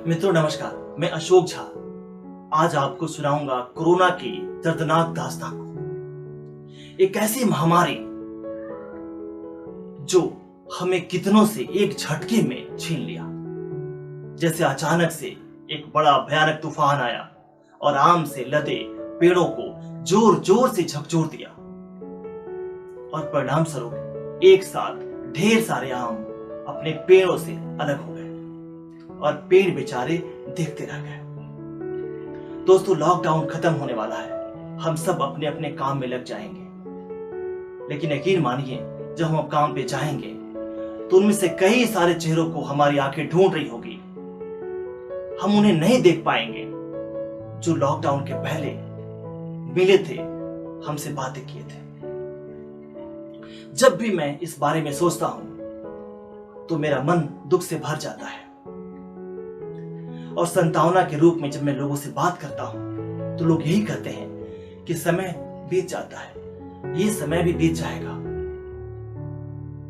मित्रों नमस्कार, मैं अशोक झा आज आपको सुनाऊंगा कोरोना की दर्दनाक दास्तान को। एक ऐसी महामारी जो हमें कितनों से एक झटके में छीन लिया। जैसे अचानक से एक बड़ा भयानक तूफान आया और आम से लदे पेड़ों को जोर जोर से झकझोर दिया और परिणाम स्वरूप एक साथ ढेर सारे आम अपने पेड़ों से अलग हो गए और पेड़ बेचारे देखते रह गए। दोस्तों, लॉकडाउन खत्म होने वाला है, हम सब अपने अपने काम में लग जाएंगे। लेकिन यकीन मानिए, जब हम काम पे जाएंगे तो उनमें से कई सारे चेहरों को हमारी आंखें ढूंढ रही होगी। हम उन्हें नहीं देख पाएंगे जो लॉकडाउन के पहले मिले थे, हमसे बातें किए थे। जब भी मैं इस बारे में सोचता हूं तो मेरा मन दुख से भर जाता है और संतावना के रूप में जब मैं लोगों से बात करता हूं तो लोग यही कहते हैं कि समय बीत जाता है, ये समय भी बीत जाएगा।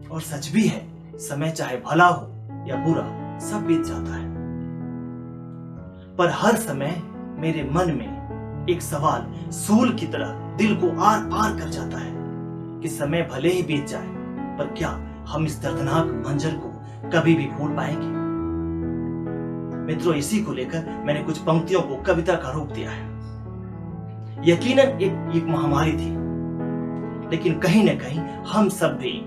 और सच भी है, समय चाहे भला हो या बुरा, सब बीत जाता है। पर हर समय मेरे मन में एक सवाल सूल की तरह दिल को आर पार कर जाता है कि समय भले ही बीत जाए, पर क्या हम इस दर्दनाक मंजर को कभी भी भूल पाएंगे? मित्रों, इसी को लेकर मैंने कुछ पंक्तियों को कविता का रूप दिया है। यकीनन एक महामारी थी, लेकिन कहीं न कहीं हम सब भी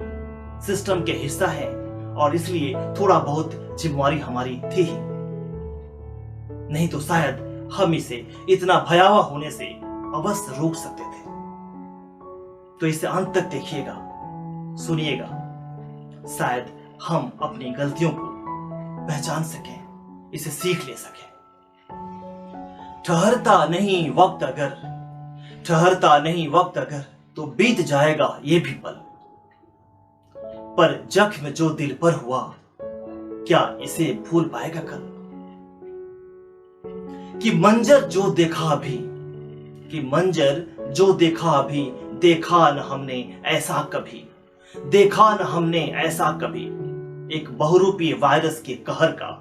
सिस्टम के हिस्सा हैं और इसलिए थोड़ा बहुत जिम्मेवारी हमारी थी ही। नहीं तो शायद हम इसे इतना भयावह होने से अवश्य रोक सकते थे। तो इसे अंत तक देखिएगा, सुनिएगा, शायद हम अपनी गलतियों को पहचान सकें, इसे सीख ले सके। ठहरता नहीं वक्त अगर तो बीत जाएगा ये भी पल। पर जख्म जो दिल पर हुआ, क्या इसे भूल पाएगा कल? कि मंजर जो देखा अभी देखा न हमने ऐसा कभी एक बहुरूपी वायरस के कहर का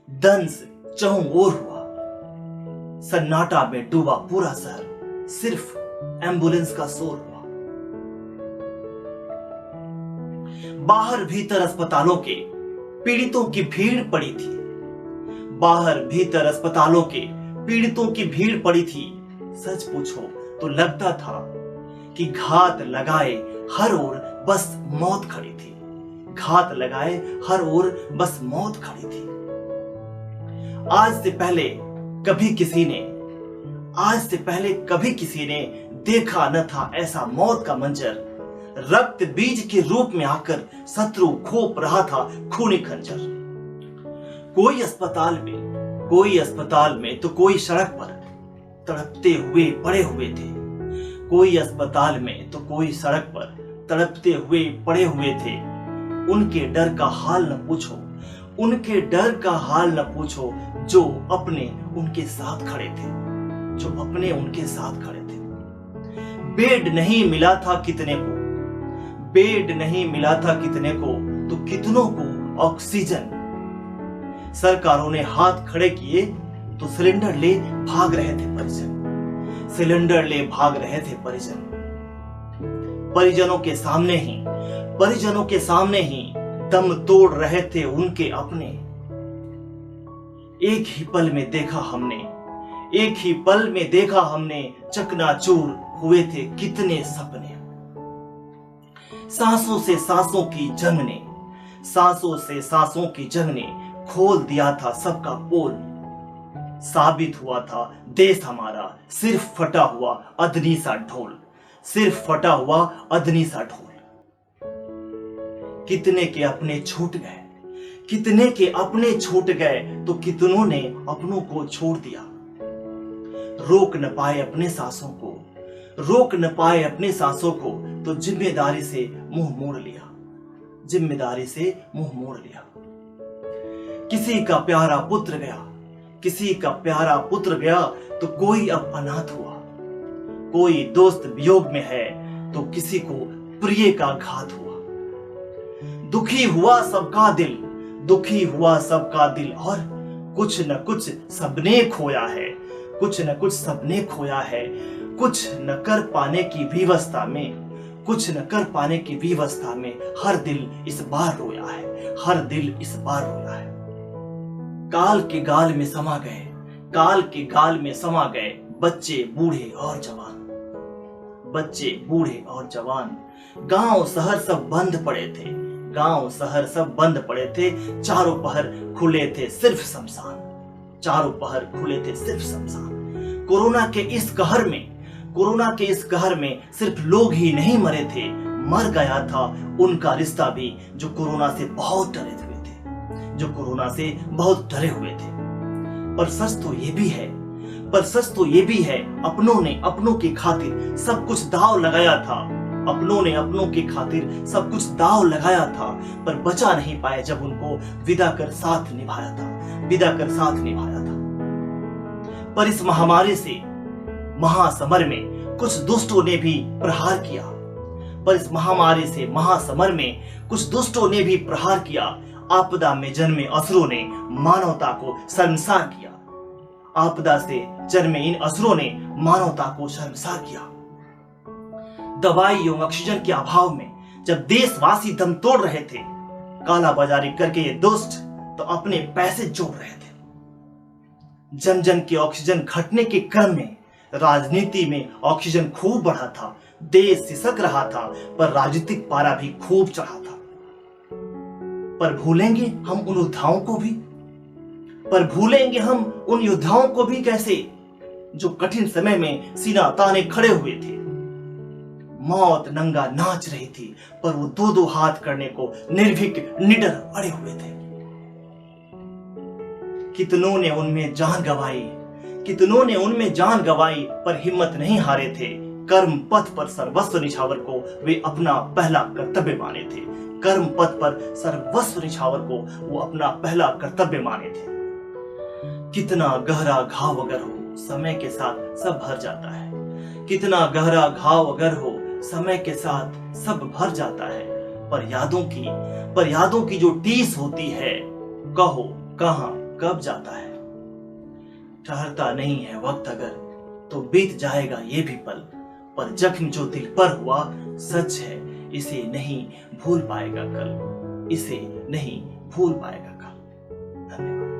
दंश चहुं ओर हुआ। सन्नाटा में डूबा पूरा शहर, सिर्फ एम्बुलेंस का शोर हुआ। बाहर भीतर अस्पतालों के पीड़ितों की भीड़ पड़ी थी। सच पूछो तो लगता था कि घात लगाए हर ओर बस मौत खड़ी थी। आज से पहले कभी किसी ने देखा न था ऐसा मौत का मंजर। रक्त बीज के रूप में आकर शत्रु घोंप रहा था खूनी खंजर। कोई अस्पताल में तो कोई सड़क पर तड़पते हुए पड़े हुए थे। उनके डर का हाल न पूछो जो अपने उनके साथ खड़े थे। बेड नहीं मिला था कितने को तो कितनों को ऑक्सीजन। सरकारों ने हाथ खड़े किए तो सिलेंडर ले भाग रहे थे परिजन। परिजनों के सामने ही दम तोड़ रहे थे उनके अपने। एक ही पल में देखा हमने चकनाचूर हुए थे कितने सपने। सांसों से सांसों की जंग ने खोल दिया था सबका पोल। साबित हुआ था देश हमारा सिर्फ फटा हुआ अदनी सा ढोल। कितने के अपने छूट गए तो कितनों ने अपनों को छोड़ दिया। रोक न पाए अपने सांसों को तो जिम्मेदारी से मुंह मोड़ लिया। किसी का प्यारा पुत्र गया तो कोई अब अनाथ हुआ। कोई दोस्त वियोग में है तो किसी को प्रिय का घात हुआ। दुखी हुआ सबका दिल और कुछ न कुछ सबने खोया है, कुछ न कुछ सबने खोया है। कुछ न कर पाने की विवशता में, कुछ न कर पाने की विवशता में हर दिल इस बार रोया है, हर दिल इस बार रोया है। काल के गाल में समा गए, काल के गाल में समा गए बच्चे बूढ़े और जवान, बच्चे बूढ़े और जवान। गांव शहर सब बंद पड़े थे, गांव शहर सब बंद पड़े थे। चारों पहर खुले थे सिर्फ शमशान, चारों पहर खुले थे सिर्फ शमशान। कोरोना के इस कहर में, कोरोना के इस कहर में सिर्फ लोग ही नहीं मरे थे, मर गया था उनका रिश्ता भी जो कोरोना से बहुत डरे हुए थे, जो कोरोना से बहुत डरे हुए थे। पर सच तो ये भी है, पर सच तो ये भी है, अपनों ने अपनों की खातिर सब कुछ दांव लगाया था, अपनों ने अपनों की खातिर सब कुछ दांव लगाया था, पर बचा नहीं पाए जब उनको विदा कर साथ निभाया था, विदा कर साथ निभाया था। पर इस महामारी से, महासमर में कुछ दुष्टों ने भी प्रहार किया, पर इस महामारी से, महासमर में कुछ दुष्टों ने भी प्रहार किया। आपदा में जन्मे असुरों ने मानवता को शर्मसार किया, आपदा से जन्मे इन असुरों ने मानवता को शर्मसार किया। दवाई एवं ऑक्सीजन के अभाव में जब देशवासी दम तोड़ रहे थे, काला बाजारी करके ये दुष्ट तो अपने पैसे जोड़ रहे थे। जन जन के ऑक्सीजन घटने के क्रम में राजनीति में ऑक्सीजन खूब बढ़ा था, देश सिसक रहा था, पर राजनीतिक पारा भी खूब चढ़ा था। पर भूलेंगे हम उन योद्धाओं को भी, पर भूलेंगे हम उन योद्धाओं को भी कैसे, जो कठिन समय में सीना ताने खड़े हुए थे। मौत नंगा नाच रही थी, पर वो दो दो हाथ करने को निर्भीक निडर अड़े हुए थे। कितनों ने उनमें जान गंवाई, कितनों ने उनमें जान गंवाई, पर हिम्मत नहीं हारे थे। कर्म पथ पर सर्वस्व निछावर को वे अपना पहला कर्तव्य माने थे, कर्म पथ पर सर्वस्व निछावर को वो अपना पहला कर्तव्य माने थे। कितना गहरा घाव अगर हो, समय के साथ सब भर जाता है, कितना गहरा घाव अगर हो, समय के साथ सब भर जाता है। पर यादों की जो टीस होती है, कहो कहां कब जाता है। ठहरता नहीं है वक्त अगर, तो बीत जाएगा ये भी पल, पर जख्म जो दिल पर हुआ सच है, इसे नहीं भूल पाएगा कल, इसे नहीं भूल पाएगा कल। धन्यवाद।